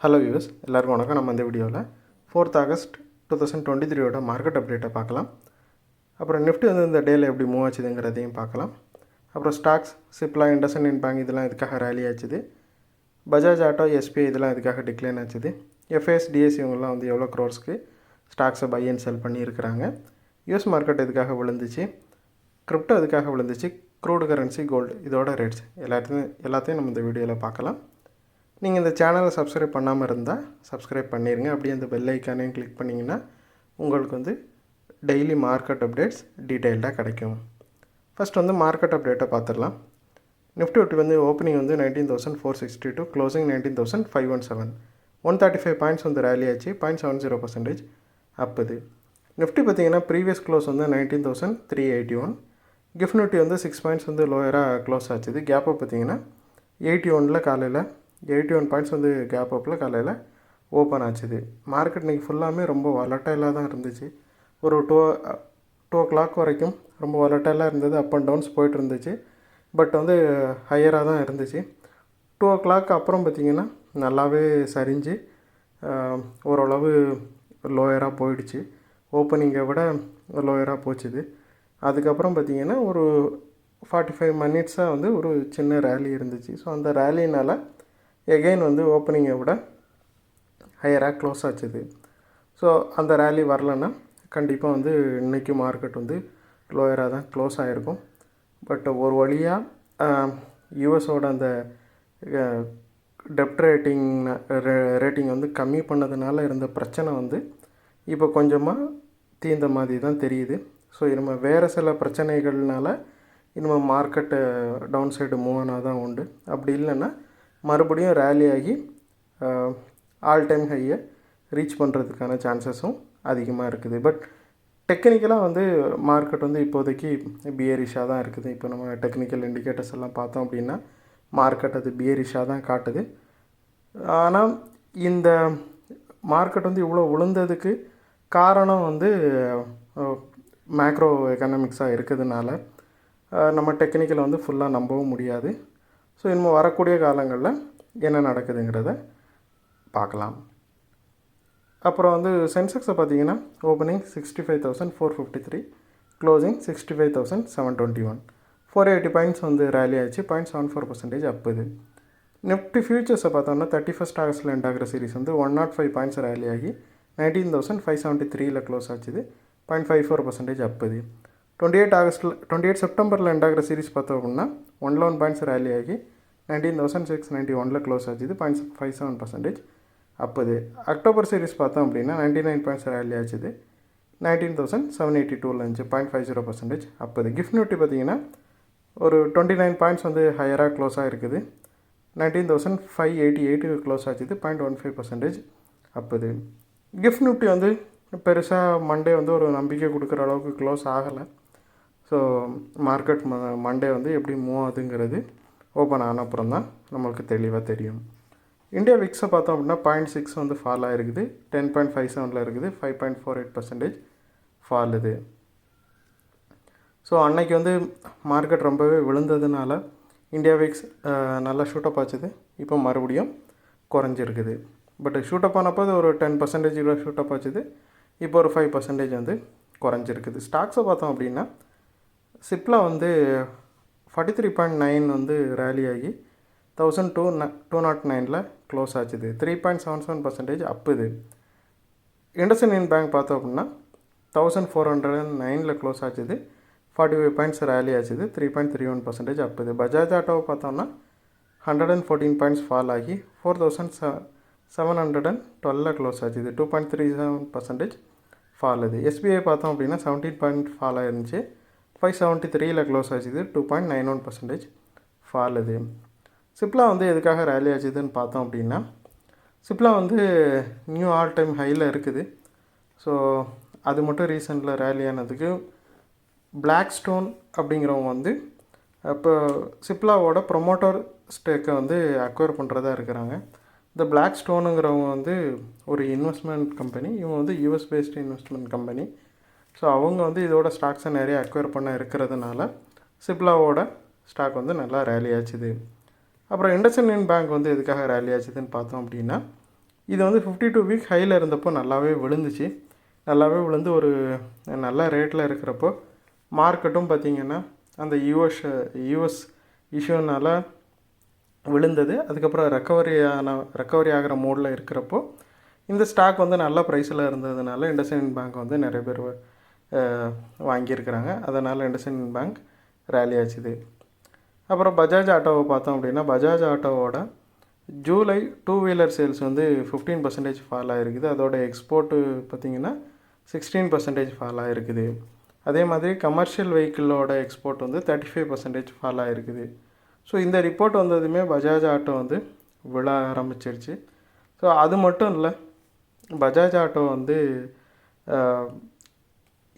Hello US எல்லாருக்கும் வணக்கம். நம்ம இந்த வீடியோவில் 4th ஆகஸ்ட் 2023 மார்க்கெட் அப்டேட்டை பார்க்கலாம். அப்புறம் நிஃப்டி வந்து இந்த டேயில் எப்படி மூவ் ஆச்சுதுங்கிறதையும் பார்க்கலாம். அப்புறம் ஸ்டாக்ஸ், சிப்லா, இண்டஸ்இண்ட் பேங்க் இதெல்லாம் இதுக்காக ரேலி ஆச்சுது. பஜாஜ் ஆட்டோ, எஸ்பிஐ இதெல்லாம் இதுக்காக டிக்ளைன் ஆச்சுது. எஃப்எஸ், டிஎஸ் இவங்கெல்லாம் வந்து எவ்வளோ க்ரோர்ஸ்க்கு ஸ்டாக்ஸை பை அண்ட் செல் பண்ணியிருக்கிறாங்க. யூஎஸ் மார்க்கெட் இதுக்காக விழுந்துச்சு. கிரிப்டோ இதுக்காக விழுந்துச்சு. க்ரூடு கரன்சி, கோல்டு இதோட ரேட்ஸ் எல்லாத்தையும் நம்ம இந்த வீடியோவில் பார்க்கலாம். நீங்கள் இந்த சேனலை சப்ஸ்கிரைப் பண்ணாமல் இருந்தால் சப்ஸ்கிரைப் பண்ணிடுங்க. அப்படியே அந்த பெல் ஐக்கானையும் கிளிக் பண்ணிங்கன்னா உங்களுக்கு வந்து டெய்லி மார்க்கெட் அப்டேட்ஸ் டீட்டெயில்டாக கிடைக்கும். ஃபஸ்ட் வந்து மார்க்கெட் அப்டேட்டை பார்த்துடலாம். நிஃப்டி வந்து ஓப்பனிங் வந்து 19,462, க்ளோசிங் 19,517, 135 பாயிண்ட்ஸ் வந்து ரேலி ஆச்சு. 0.70% அப்புது. நிஃப்டி பார்த்திங்கன்னா ப்ரீவியஸ் க்ளோஸ் வந்து 19,381. கிஃப்ட் நிஃப்டி வந்து 6 பாயிண்ட்ஸ் வந்து லோயராக க்ளோஸ் ஆச்சுது. கேப் அப் பார்த்திங்கன்னா 81 காலையில் 81 பாயிண்ட்ஸ் வந்து கேப் அப்பில் காலையில் ஓப்பன் ஆச்சுது. மார்க்கெட் இன்றைக்கி ஃபுல்லாமே ரொம்ப வாலட்டைலாக தான் இருந்துச்சு. ஒரு 2 o'clock வரைக்கும் ரொம்ப வாலட்டைலாக இருந்தது. அப் அண்ட் டவுன்ஸ் போய்ட்டு இருந்துச்சு. பட் வந்து ஹையராக தான் இருந்துச்சு. 2 o'clock அப்புறம் பார்த்திங்கன்னா நல்லாவே சரிஞ்சு ஓரளவு லோயராக போயிடுச்சு. ஓப்பனிங்கை விட லோயராக போச்சுது. அதுக்கப்புறம் பார்த்திங்கன்னா ஒரு 45 மினிட்ஸாக வந்து ஒரு சின்ன ரேலி இருந்துச்சு. ஸோ அந்த ரேலினால் எகெயின் வந்து ஓப்பனிங்கை விட ஹையராக க்ளோஸ் ஆச்சுது. ஸோ அந்த ரேலி வரலன்னா கண்டிப்பாக வந்து இன்றைக்கி மார்க்கெட் வந்து லோயராக தான் க்ளோஸ் ஆகிருக்கும். பட் ஒரு வழியாக யூஎஸோட அந்த டெப்ட் ரேட்டிங் வந்து கம்மி பண்ணதுனால இருந்த பிரச்சனை வந்து இப்போ கொஞ்சமாக தீர்ந்த மாதிரி தான் தெரியுது. ஸோ நம்ம வேறு சில பிரச்சனைகள்னால இன்னும் மார்க்கெட்டு டவுன் சைடு மூவ் ஆனால் தான் உண்டு. அப்படி இல்லைன்னா மறுபடியும் ரேலி ஆகி ஆல் டைம் ஹையை ரீச் பண்ணுறதுக்கான சான்சஸும் அதிகமாக இருக்குது. பட் டெக்னிக்கலாக வந்து மார்க்கெட் வந்து இப்போதைக்கு பியரிஷாக தான் இருக்குது. இப்போ நம்ம டெக்னிக்கல் இண்டிகேட்டர்ஸ் எல்லாம் பார்த்தோம் அப்படின்னா மார்க்கெட் அது பியரிஷாக தான் காட்டுது. ஆனால் இந்த மார்க்கெட் வந்து இவ்வளோ விழுந்ததுக்கு காரணம் வந்து மேக்ரோ எக்கனாமிக்ஸாக இருக்கிறதுனால நம்ம டெக்னிக்கலை வந்து ஃபுல்லாக நம்பவும் முடியாது. ஸோ இன்னும் வரக்கூடிய காலங்களில் என்ன நடக்குதுங்கிறத பார்க்கலாம். அப்புறம் வந்து சென்செக்ஸை பார்த்திங்கன்னா ஓப்பனிங் 65,453, க்ளோசிங் 65,721, 480 பாயிண்ட்ஸ் வந்து ரேலி ஆச்சு. 0.74% அப்புது. நிஃப்டி ஃபியூச்சர்ஸை பார்த்தோம்னா 31st ஆகஸ்ட்டில் எண்ட் ஆகிற சீரிஸ் வந்து 105 பாயிண்ட்ஸ் ரேலி ஆகி 19,573 க்ளோஸ் ஆச்சுது. 0.54% அப்புது. 28 செப்டம்பரில் எண்ட் ஆகிற சீரிஸ் பார்த்தோம் அப்படின்னா 111 பாயிண்ட்ஸ் ரேலி ஆகி 19,691 க்ளோஸ் ஆச்சுது. 0.57% அப்புது. அக்டோபர் சீரிஸ் பார்த்தோம் அப்படின்னா 99 பாயிண்ட்ஸ் ரேலி ஆச்சுது. 19,782 இருந்துச்சு. 0.50% அப்புது. கிஃப்ட் நிஃப்டி பார்த்திங்கன்னா ஒரு 29 பாயிண்ட்ஸ் வந்து ஹையராக க்ளோஸ் ஆகிருக்குது. 19,588 க்ளோஸ் ஆச்சுது. 0.15% அப்புது. கிஃப்ட் நிஃப்டி வந்து பெருசாக மண்டே வந்து ஒரு நம்பிக்கை கொடுக்குற அளவுக்கு க்ளோஸ் ஆகலை. ஸோ மார்க்கெட் மண்டே வந்து எப்படி மூவ் ஆகுதுங்கிறது ஓப்பன் ஆன அப்புறம் தான் நம்மளுக்கு தெளிவாக தெரியும். இந்தியா விக்ஸை பார்த்தோம் அப்படின்னா 0.6 வந்து ஃபால் ஆகிருக்குது. 10.57 இருக்குது. 5.48% ஃபால் இது. ஸோ அன்னைக்கு வந்து மார்க்கெட் ரொம்பவே விழுந்ததுனால இந்தியா விக்ஸ் நல்லா ஷூட்டப் ஆச்சுது. இப்போ மறுபடியும் குறைஞ்சிருக்குது. பட் ஷூட்டப் ஆனப்போ ஒரு 10% ஷூட்டப் ஆச்சுது. இப்போ ஒரு 5% வந்து குறைஞ்சிருக்குது. ஸ்டாக்ஸை பார்த்தோம் அப்படின்னா சிப்லா வந்து 43.9 வந்து ரேலி ஆகி 1,209 க்ளோஸ் ஆச்சுது. 3.77% அப்புது. இண்டஸ்இண்ட் பேங்க் பார்த்தோம் அப்படின்னா 1,409 க்ளோஸ் ஆச்சுது. 45 பாயிண்ட்ஸ் ரேலி ஆச்சுது. 3.31% அப்புது. பஜாஜ் ஆட்டோவை பார்த்தோம்னா 114 பாயிண்ட்ஸ் ஃபால் ஆகி 4,712 க்ளோஸ் ஆச்சுது. 2.37% ஃபால் இது. எஸ்பிஐ பார்த்தோம் அப்படின்னா 17 பாயிண்ட் ஃபால் ஆயிருந்துச்சு. 573 க்ளோஸ் ஆச்சுது. 2.91% ஃபால் இது. சிப்லா வந்து எதுக்காக ரேலி ஆச்சுதுன்னு பார்த்தோம் அப்படின்னா சிப்லா வந்து நியூ ஆல் டைம் ஹையில் இருக்குது. ஸோ அது மட்டும் ரீசெண்டில் ரேலி ஆனதுக்கு பிளாக் ஸ்டோன் அப்படிங்கிறவங்க வந்து இப்போ சிப்லாவோட ப்ரொமோட்டர் ஸ்டேக்கை வந்து அக்வயர் பண்ணுறதா இருக்கிறாங்க. இந்த பிளாக் ஸ்டோனுங்கிறவங்க வந்து ஒரு இன்வெஸ்ட்மெண்ட் கம்பெனி. இவங்க வந்து US based investment company. So அவங்க வந்து இதோட ஸ்டாக்ஸை நிறைய அக்வயர் பண்ண இருக்கிறதுனால சிப்லாவோட ஸ்டாக் வந்து நல்லா ரேலி ஆச்சுது. அப்புறம் இண்டஸ்இண்ட் பேங்க் வந்து எதுக்காக ரேலி ஆச்சுதுன்னு பார்த்தோம் அப்படின்னா இது வந்து 52 வீக் ஹையில் இருந்தப்போ நல்லாவே விழுந்துச்சு. நல்லாவே விழுந்து ஒரு நல்ல ரேட்டில் இருக்கிறப்போ மார்க்கெட்டும் பார்த்திங்கன்னா அந்த யூஎஸ் இஷ்யூனால் விழுந்தது. அதுக்கப்புறம் ரெக்கவரி ஆகிற மோடில் இருக்கிறப்போ இந்த ஸ்டாக் வந்து நல்ல ப்ரைஸில் இருந்ததுனால இண்டஸ்இண்ட் பேங்க் வந்து நிறைய பேர் வாங்கியிருக்கிறாங்க. அதனால் இண்டஸ்இண்ட் பேங்க் ரேலி ஆச்சுது. அப்புறம் பஜாஜ் ஆட்டோவை பார்த்தோம் அப்படின்னா பஜாஜ் ஆட்டோவோட ஜூலை 2 வீலர் சேல்ஸ் வந்து 15% ஃபால் ஆகிருக்குது. அதோட எக்ஸ்போர்ட்டு பார்த்திங்கன்னா 16% ஃபால் ஆகிருக்குது. அதே மாதிரி கமர்ஷியல் வெஹிக்கிளோட எக்ஸ்போர்ட் வந்து 35% ஃபால் ஆகிருக்குது. ஸோ இந்த ரிப்போர்ட் வந்ததுமே பஜாஜ் ஆட்டோ வந்து விழ ஆரம்பிச்சிருச்சு. ஸோ அது மட்டும் இல்லை, பஜாஜ் ஆட்டோ வந்து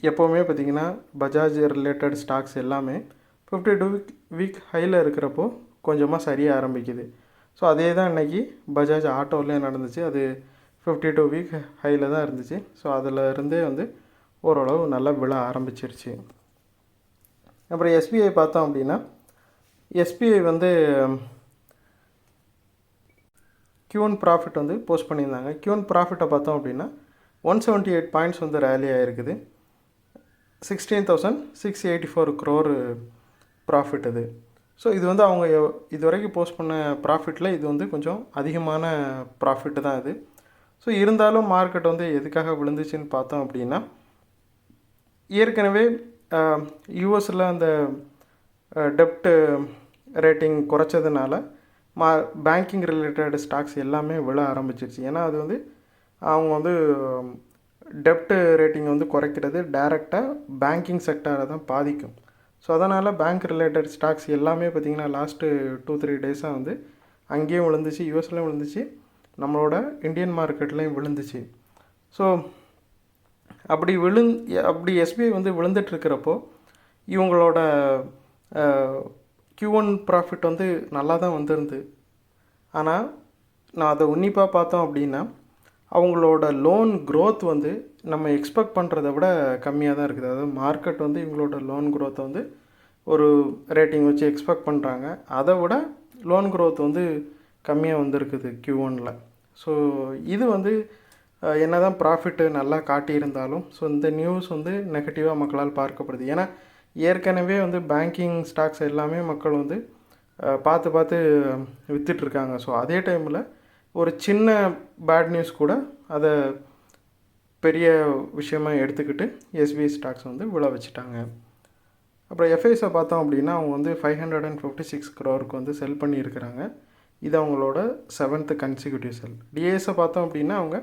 எப்போவுமே பார்த்திங்கன்னா பஜாஜ் ரிலேட்டட் ஸ்டாக்ஸ் எல்லாமே 52 வீக் ஹையில் இருக்கிறப்போ கொஞ்சமாக சரிய ஆரம்பிக்குது. ஸோ அதே தான் இன்றைக்கி பஜாஜ் ஆட்டோவிலே நடந்துச்சு. அது 52 வீக் ஹையில் தான் இருந்துச்சு. ஸோ அதில் இருந்தே வந்து ஓரளவு நல்லா விழ ஆரம்பிச்சிருச்சு. அப்புறம் எஸ்பிஐ பார்த்தோம் அப்படின்னா எஸ்பிஐ வந்து Q1 ப்ராஃபிட் வந்து போஸ்ட் பண்ணியிருந்தாங்க. Q1 ப்ராஃபிட்டை பார்த்தோம் அப்படின்னா 178 பாயிண்ட்ஸ் வந்து ரேலி ஆகிருக்குது. 16,684 crore ப்ராஃபிட் இது. ஸோ இது வந்து அவங்க இது வரைக்கும் போஸ்ட் பண்ண ப்ராஃபிட்டில் இது வந்து கொஞ்சம் அதிகமான ப்ராஃபிட்டு தான் இது. ஸோ இருந்தாலும் மார்க்கெட் வந்து எதுக்காக விழுந்துச்சுன்னு பார்த்தோம் அப்படின்னா ஏற்கனவே யூஎஸில் அந்த டெப்ட் ரேட்டிங் குறைச்சதுனால பேங்கிங் ரிலேட்டட் ஸ்டாக்ஸ் எல்லாமே விழ ஆரம்பிச்சிருச்சு. ஏன்னா அது வந்து அவங்க வந்து டெப்ட் ரேட்டிங் வந்து குறைக்கிறது டைரெக்டாக பேங்கிங் செக்டரை தான் பாதிக்கும். ஸோ அதனால் பேங்க் ரிலேட்டட் ஸ்டாக்ஸ் எல்லாமே பார்த்திங்கன்னா லாஸ்ட்டு 2-3 டேஸாக வந்து அங்கேயும் விழுந்துச்சு, யூஎஸ்லேயும் விழுந்துச்சு, நம்மளோட இந்தியன் மார்க்கெட்லேயும் விழுந்துச்சு. ஸோ அப்படி எஸ்பிஐ வந்து விழுந்துட்டுருக்கிறப்போ இவங்களோட Q1 ப்ராஃபிட் வந்து நல்லா தான் வந்திருந்து. ஆனால் நான் அதை உன்னிப்பாக பார்த்தோம் அப்படின்னா அவங்களோட லோன் க்ரோத் வந்து நம்ம எக்ஸ்பெக்ட் பண்ணுறத விட கம்மியாக தான் இருக்குது. அதாவது மார்க்கெட் வந்து இவங்களோட லோன் க்ரோத்தை வந்து ஒரு ரேட்டிங் வச்சு எக்ஸ்பெக்ட் பண்ணுறாங்க. அதை விட லோன் க்ரோத் வந்து கம்மியாக வந்திருக்குது Q1ல். ஸோ இது வந்து என்ன தான் ப்ராஃபிட்டு நல்லா காட்டியிருந்தாலும் ஸோ இந்த நியூஸ் வந்து நெகட்டிவாக மக்களால் பார்க்கப்படுது. ஏன்னா ஏற்கனவே வந்து பேங்கிங் ஸ்டாக்ஸ் எல்லாமே மக்கள் வந்து பார்த்து விற்றுட்ருக்காங்க. ஸோ அதே டைமில் ஒரு சின்ன பேட் நியூஸ் கூட அதை பெரிய விஷயமாக எடுத்துக்கிட்டு எஸ்பிஐ ஸ்டாக்ஸ் வந்து விழ வச்சுட்டாங்க. அப்புறம் எஃப்ஐஸை பார்த்தோம் அப்படின்னா அவங்க வந்து 556 crore வந்து செல் பண்ணியிருக்கிறாங்க. இது அவங்களோட 7th கன்சிக்யூட்டிவ் செல். டிஏஎஸை பார்த்தோம் அப்படின்னா அவங்க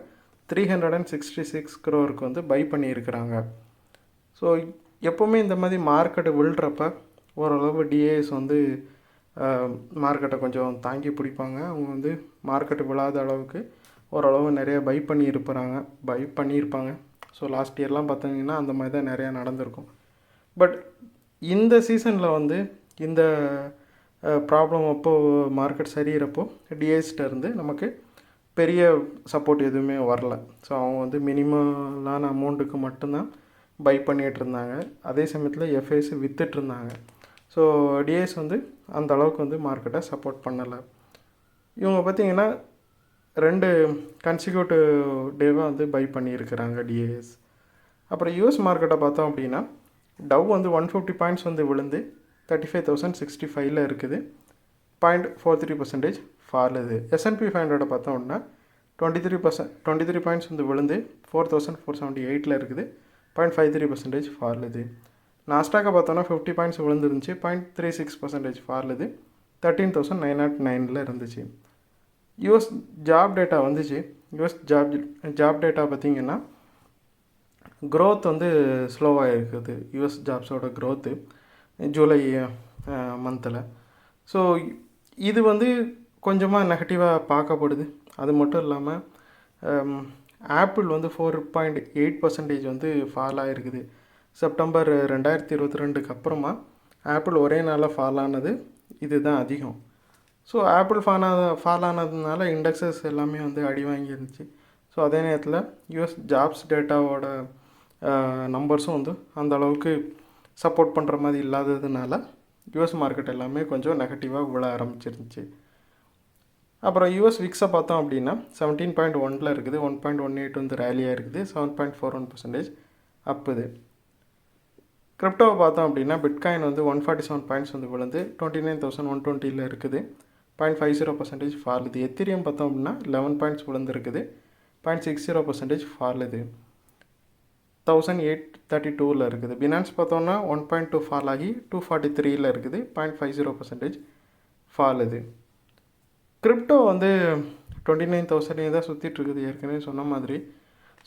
366 crore வந்து பை பண்ணியிருக்கிறாங்க. ஸோ எப்போவுமே இந்த மாதிரி மார்க்கெட்டு விழுறப்ப ஓரளவு டிஏஎஸ் வந்து மார்க்கெட்டை கொஞ்சம் தாங்கி பிடிப்பாங்க. அவங்க வந்து மார்க்கெட்டு விழாத அளவுக்கு ஓரளவு நிறைய பை பண்ணியிருப்பாங்க. ஸோ லாஸ்ட் இயர்லாம் பார்த்தீங்கன்னா அந்த மாதிரி தான் நிறையா நடந்திருக்கும். பட் இந்த சீசனில் வந்து இந்த ப்ராப்ளம் அப்போது மார்க்கெட் சரியிறப்போ டிஎஸ்கிட்டேருந்து நமக்கு பெரிய சப்போர்ட் எதுவுமே வரல. ஸோ அவங்க வந்து மினிமலான அமௌண்ட்டுக்கு மட்டும்தான் பை பண்ணிகிட்டு இருந்தாங்க. அதே சமயத்தில் எஃப்ஐஸ் விற்றுட்ருந்தாங்க. ஸோ டிஎஸ் வந்து அந்த அளவுக்கு வந்து மார்க்கெட்டை சப்போர்ட் பண்ணலை. இவங்க பார்த்திங்கன்னா 2 கன்சிக்யூட்டிவ் டேவாக வந்து பை பண்ணியிருக்கிறாங்க டிஏஎஸ். அப்புறம் யூஎஸ் மார்க்கெட்டை பார்த்தோம் அப்படின்னா டவ் வந்து 150 பாயிண்ட்ஸ் வந்து விழுந்து 35,065 இருக்குது, 0.43% ஃபால் இது. S&P 500 பார்த்தோம் அப்படின்னா 23 பாயிண்ட்ஸ் வந்து விழுந்து 4,478 இருக்குது, 0.53% ஃபால் இது. நாஸ்டாக்கை பார்த்தோன்னா 50 பாயிண்ட்ஸ் விழுந்துருந்துச்சு, 0.36% ஃபால் இது, 13,909 இருந்துச்சு. யூஎஸ் ஜாப் டேட்டா வந்துச்சு. யூஎஸ் ஜாப் டேட்டா பார்த்திங்கன்னா க்ரோத் வந்து ஸ்லோவாக இருக்குது. யூஎஸ் ஜாப்ஸோட க்ரோத்து ஜூலை மந்தில். ஸோ இது வந்து கொஞ்சமாக நெகட்டிவாக பார்க்கப்படுது. அது மட்டும் இல்லாமல் ஆப்பிள் வந்து 4.8% வந்து ஃபால் ஆகிருக்குது. செப்டம்பர் 2022க்கு அப்புறமா ஆப்பிள் ஒரே நாளில் ஃபால் ஆனது இதுதான் அதிகம். ஸோ ஆப்பிள் ஃபால் ஆனதுனால இண்டெக்ஸஸ் எல்லாமே வந்து அடி வாங்கியிருந்துச்சு. ஸோ அதே நேரத்தில் யூஎஸ் ஜாப்ஸ் டேட்டாவோட நம்பர்ஸும் வந்து அந்த அளவுக்கு சப்போர்ட் பண்ணுற மாதிரி இல்லாததுனால யூஎஸ் மார்க்கெட் எல்லாமே கொஞ்சம் நெகட்டிவாக விழ ஆரம்பிச்சிருந்துச்சு. அப்புறம் யூஎஸ் விக்ஸை பார்த்தோம் அப்படின்னா 17.1 இருக்குது, 1.18 வந்து ரேலியாக இருக்குது, 7.41% அப்புது. கிரிப்டோவை பார்த்தோம் அப்படின்னா பிட்காயின் வந்து 147 பாயிண்ட்ஸ் வந்து விழுந்து 29,120 இருக்குது, 0.50% ஃபாலுது. எத்திரியம் பார்த்தோம் அப்படின்னா 11 பாயிண்ட்ஸ் விழுந்துருக்குது, 0.60% ஃபாலுது, 1832 இருக்குது. பினான்ஸ் பார்த்தோம்னா 1.2 ஃபால் ஆகி 243 இருக்குது, 0.50% ஃபாலுது. கிரிப்டோ வந்து 29,000 தான் சுற்றிட்டு இருக்குது ஏற்கனவே சொன்ன மாதிரி.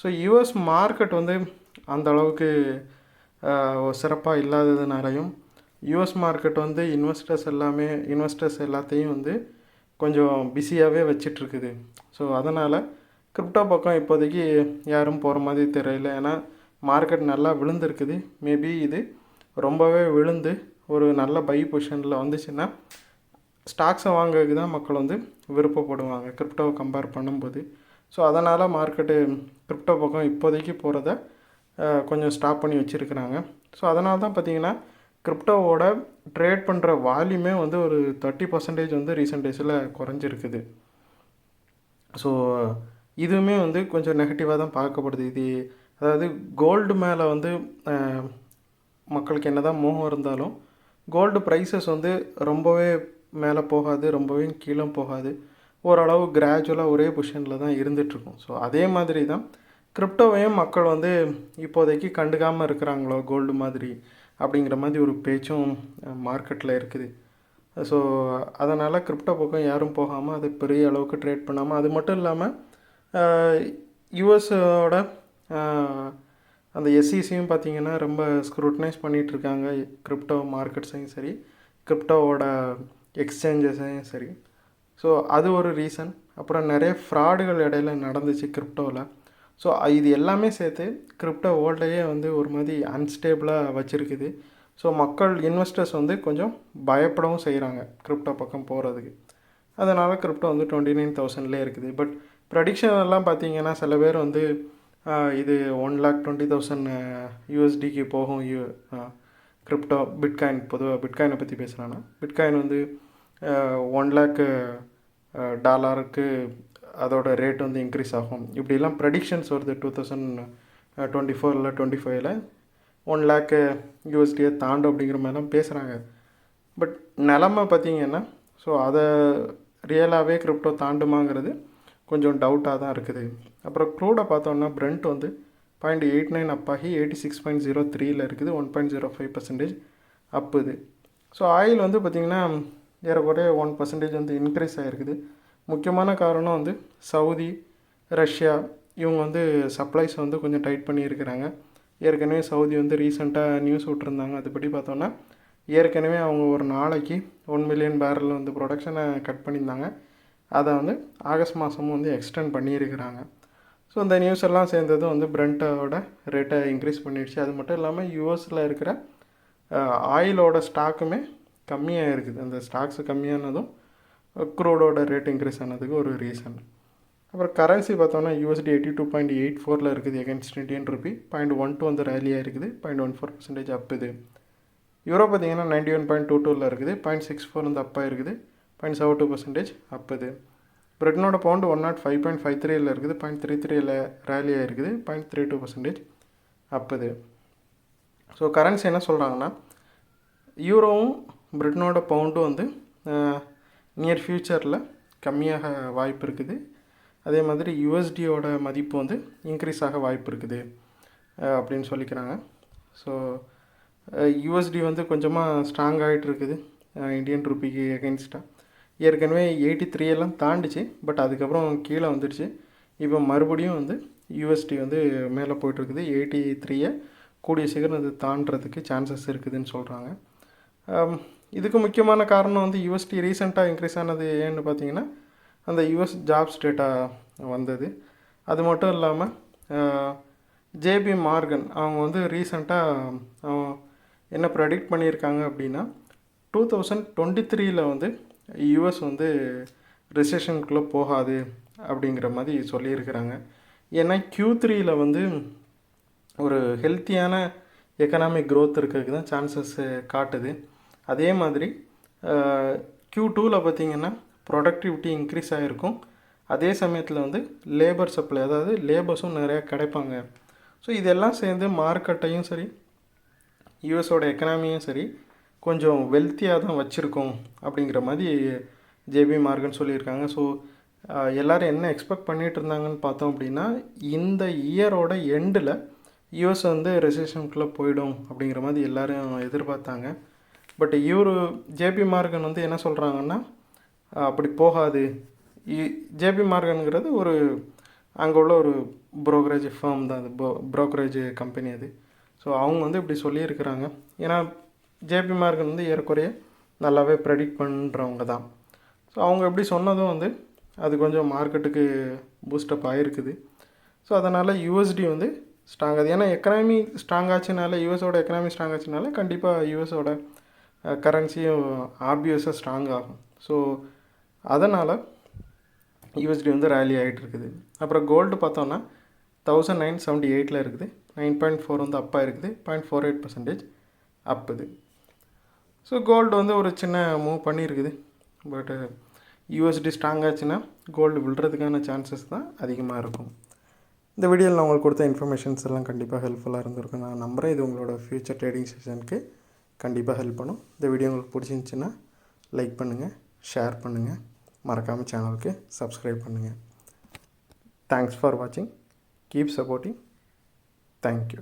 ஸோ யூஎஸ் மார்க்கெட் வந்து அந்த அளவுக்கு சிறப்பாக இல்லாததுனாலையும், யூஎஸ் மார்க்கெட் வந்து இன்வெஸ்டர்ஸ் எல்லாத்தையும் வந்து கொஞ்சம் பிஸியாகவே வச்சிட்ருக்குது. ஸோ அதனால் கிரிப்டோ பக்கம் இப்போதைக்கு யாரும் போகிற மாதிரி தெரியல. ஏன்னா மார்க்கெட் நல்லா விழுந்துருக்குது. மேபி இது ரொம்பவே விழுந்து ஒரு நல்ல பை பொசிஷனில் வந்துச்சுன்னா ஸ்டாக்ஸை வாங்குறதுக்கு தான் மக்கள் வந்து விருப்பப்படுவாங்க கிரிப்டோவை கம்பேர் பண்ணும்போது. ஸோ அதனால் மார்க்கெட்டு கிரிப்டோ பக்கம் இப்போதைக்கு போகிறத கொஞ்சம் ஸ்டாப் பண்ணி வச்சுருக்கிறாங்க. ஸோ அதனால தான் பார்த்திங்கன்னா கிரிப்டோவோட ட்ரேட் பண்ணுற வால்யூமே வந்து ஒரு 30% வந்து ரீசெண்ட் டேஸில் குறைஞ்சிருக்குது. ஸோ இதுவுமே வந்து கொஞ்சம் நெகட்டிவாக தான் பார்க்கப்படுது. இது அதாவது கோல்டு மேலே வந்து மக்களுக்கு என்ன தான் மோகம் இருந்தாலும் கோல்டு ப்ரைஸஸ் வந்து ரொம்பவே மேலே போகாது, ரொம்பவே கீழே போகாது, ஓரளவு கிராஜுவலாக ஒரே பொசிஷனில் தான் இருந்துகிட்ருக்கும். ஸோ அதே மாதிரி தான் கிரிப்டோவையும் மக்கள் வந்து இப்போதைக்கு கண்டுக்காமல் இருக்கிறாங்களோ கோல்டு மாதிரி அப்படிங்கிற மாதிரி ஒரு பேச்சும் மார்க்கெட்டில் இருக்குது. ஸோ அதனால் கிரிப்டோ பக்கம் யாரும் போகாமல் அது பெரிய அளவுக்கு ட்ரேட் பண்ணாமல், அது மட்டும் இல்லாமல் யூஎஸோட அந்த எஸ்இசியும் பார்த்திங்கன்னா ரொம்ப ஸ்க்ரூட்டனைஸ் பண்ணிகிட்ருக்காங்க கிரிப்டோ மார்க்கெட்ஸையும் சரி, கிரிப்டோவோட எக்ஸ்சேஞ்சஸையும் சரி. ஸோ அது ஒரு ரீசன். அப்புறம் நிறைய ஃப்ராடுகள் இடையில நடந்துச்சு கிரிப்டோவில். ஸோ இது எல்லாமே சேர்த்து கிரிப்டோ வேர்ல்டையே வந்து ஒரு மாதிரி அன்ஸ்டேபிளாக வச்சுருக்குது. ஸோ இன்வெஸ்டர்ஸ் வந்து கொஞ்சம் பயப்படவும் செய்கிறாங்க கிரிப்டோ பக்கம் போகிறதுக்கு. அதனால் கிரிப்டோ வந்து 29,000 இருக்குது. பட் ப்ரெடிக்ஷன் எல்லாம் பார்த்திங்கன்னா சில பேர் வந்து இது 1,20,000 யூஎஸ்டிக்கு போகும் கிரிப்டோ. பிட்காயின், பொதுவாக பிட்காயினை பற்றி பேசுகிறான்னா பிட்காயின் வந்து $1,00,000 அதோட ரேட் வந்து இன்க்ரீஸ் ஆகும். இப்படிலாம் ப்ரெடிக்ஷன்ஸ் வருது. 2024 இல்லை 25ல் 1,00,000 யூஎஸ்டியை தாண்டும் அப்படிங்கிற மாதிரிலாம் பேசுகிறாங்க. பட் நிலமை பார்த்திங்கன்னா ஸோ அதை ரியலாகவே கிரிப்டோ தாண்டுமாங்கிறது கொஞ்சம் டவுட்டாக தான் இருக்குது. அப்புறம் க்ரூடை பார்த்தோன்னா பிரெண்ட் வந்து 0.89 அப்பாகி 86.03 இருக்குது, 1.05% அப்புது. ஸோ ஆயில் வந்து பார்த்திங்கன்னா ஏறக்குறைய 1% வந்து இன்க்ரீஸ் ஆகிருக்குது. முக்கியமான காரணம் வந்து சவுதி, ரஷ்யா இவங்க வந்து சப்ளைஸ் வந்து கொஞ்சம் டைட் பண்ணியிருக்கிறாங்க. ஏற்கனவே சவுதி வந்து ரீசெண்டாக நியூஸ் விட்டுருந்தாங்க. அதுபடி பார்த்தோன்னா ஏற்கனவே அவங்க ஒரு நாளைக்கு 1 மில்லியன் பேரல் வந்து ப்ரொடக்ஷனை கட் பண்ணியிருந்தாங்க. அதை வந்து ஆகஸ்ட் மாதமும் வந்து எக்ஸ்டெண்ட் பண்ணியிருக்கிறாங்க. ஸோ இந்த நியூஸ் எல்லாம் சேர்ந்ததும் வந்து பிரெண்ட்டோட ரேட்டை இன்க்ரீஸ் பண்ணிடுச்சு. அது மட்டும் இல்லாமல் யூஎஸில் இருக்கிற ஆயிலோட ஸ்டாக்குமே கம்மியாக இருக்குது. அந்த ஸ்டாக்ஸு கம்மியானதும் க்ரூடோட ரேட் இன்க்ரீஸ் ஆனதுக்கு ஒரு ரீசன். அப்புறம் கரன்சி பார்த்தோன்னா USD 82.84 இருக்குது எகென்ஸ்ட் இண்டியன் ருபி, 0.12 வந்து ரேலியாக இருக்குது, 0.14% அப்புது. யூரோ பார்த்திங்கன்னா 91.22 இருக்குது, 0.64 வந்து அப்பாக இருக்குது, 0.72% அப்புது. பிரிட்டனோட பவுண்டு 105.53 இருக்குது, 0.33 ரேலியாக இருக்குது, 0.32% அப்புது. ஸோ கரன்சி என்ன சொல்கிறாங்கன்னா யூரோவும் பிரிட்டனோட பவுண்டும் வந்து நியர் ஃப்யூச்சரில் கம்மியாக வாய்ப்பு இருக்குது. அதே மாதிரி USDயோட மதிப்பு வந்து இன்க்ரீஸ் ஆக வாய்ப்பு இருக்குது அப்படின்னு சொல்லிக்கிறாங்க. ஸோ USD வந்து கொஞ்சமாக ஸ்ட்ராங் ஆகிட்டு இருக்குது இந்தியன் ருபிக்கு எகென்ஸ்டாக. ஏற்கனவே 83 எல்லாம் தாண்டிச்சு, பட் அதுக்கப்புறம் கீழே வந்துடுச்சு. இப்போ மறுபடியும் வந்து USD வந்து மேலே போய்ட்டுருக்குது. 83 கூடிய சீக்கிரம் அது தாண்டறதுக்கு சான்சஸ் இருக்குதுன்னு சொல்கிறாங்க. இதுக்கு முக்கியமான காரணம் வந்து USD ரீசெண்டாக இன்க்ரீஸ் ஆனது ஏன்னு பார்த்தீங்கன்னா அந்த யூஎஸ் ஜாப்ஸ் டேட்டா வந்தது. அது மட்டும் இல்லாமல் ஜேபி மார்கன் அவங்க வந்து ரீசெண்டாக என்ன ப்ரெடிக்ட் பண்ணியிருக்காங்க அப்படின்னா 2023 வந்து யூஎஸ் வந்து ரிசெஷனுக்குள்ளே போகாது அப்படிங்கிற மாதிரி சொல்லியிருக்கிறாங்க. ஏன்னா Q3 வந்து ஒரு ஹெல்த்தியான எக்கனாமிக் க்ரோத் இருக்கிறதுக்கு தான் சான்சஸ் காட்டுது. அதே மாதிரி Q2 பார்த்திங்கன்னா ப்ரொடக்டிவிட்டி இன்க்ரீஸ் ஆகிருக்கும். அதே சமயத்தில் வந்து லேபர் சப்ளை, அதாவது லேபர்ஸும் நிறையா கிடைப்பாங்க. ஸோ இதெல்லாம் சேர்ந்து மார்க்கெட்டையும் சரி யூஎஸோட எக்கனாமியும் சரி கொஞ்சம் வெல்த்தியாக தான் வச்சுருக்கோம் அப்படிங்கிற மாதிரி ஜேபி மார்கன் சொல்லியிருக்காங்க. ஸோ எல்லோரும் என்ன எக்ஸ்பெக்ட் பண்ணிகிட்டு இருந்தாங்கன்னு பார்த்தோம் அப்படின்னா, இந்த இயரோட எண்டில் யூஎஸ் வந்து ரெசிஷனுக்குள்ளே போயிடும் அப்படிங்கிற மாதிரி எல்லோரும் எதிர்பார்த்தாங்க. பட் ஜேபி மார்கன் வந்து என்ன சொல்கிறாங்கன்னா, அப்படி போகாது. ஜேபி மார்கனுங்கிறது ஒரு அங்கே உள்ள ஒரு ப்ரோக்கரேஜ் ஃபேம் தான், அது ப்ரோக்கரேஜ் கம்பெனி அது. ஸோ அவங்க வந்து இப்படி சொல்லியிருக்கிறாங்க. ஏன்னா ஜேபி மார்கன் வந்து ஏறக்குறைய நல்லாவே ப்ரெடிக்ட் பண்ணுறவங்க தான். ஸோ அவங்க எப்படி சொன்னதும் வந்து அது கொஞ்சம் மார்க்கெட்டுக்கு பூஸ்டப் ஆகிருக்குது. ஸோ அதனால் யூஎஸ்டி வந்து ஸ்ட்ராங் ஆகுது. ஏன்னா எக்கனாமி ஸ்ட்ராங் ஆச்சுனால, யூஎஸோட எக்கனாமி ஸ்ட்ராங் ஆச்சுனால கண்டிப்பாக யூஎஸோட கரன்சியும் ஆப்வியஸாக ஸ்ட்ராங் ஆகும். ஸோ அதனால் யூஎஸ்டி வந்து ரேலி ஆகிட்டு இருக்குது. அப்புறம் கோல்டு பார்த்தோன்னா 1978 இருக்குது. 9.4 வந்து அப்பாக இருக்குது. 0.48% அப்புது. ஸோ கோல்டு வந்து ஒரு சின்ன மூவ் பண்ணியிருக்குது. பட்டு யூஎஸ்டி ஸ்ட்ராங் ஆச்சுன்னா கோல்டு விழுறதுக்கான சான்சஸ் தான் அதிகமாக இருக்கும். இந்த வீடியோவில் நான் உங்களுக்கு கொடுத்த இன்ஃபர்மேஷன்ஸ் எல்லாம் கண்டிப்பாக ஹெல்ப்ஃபுல்லாக இருந்திருக்கும் நான் நம்புகிறேன். இது உங்களோட ஃப்யூச்சர் ட்ரேடிங் செஷனுக்கு கண்டிப்பாக ஹெல்ப் பண்ணும். இந்த வீடியோ உங்களுக்கு பிடிச்சிருந்துச்சின்னா லைக் பண்ணுங்கள், ஷேர் பண்ணுங்கள், மறக்காமல் சேனலுக்கு சப்ஸ்கிரைப் பண்ணுங்கள். தேங்க்ஸ் ஃபார் வாட்சிங். Keep supporting. தேங்க்யூ.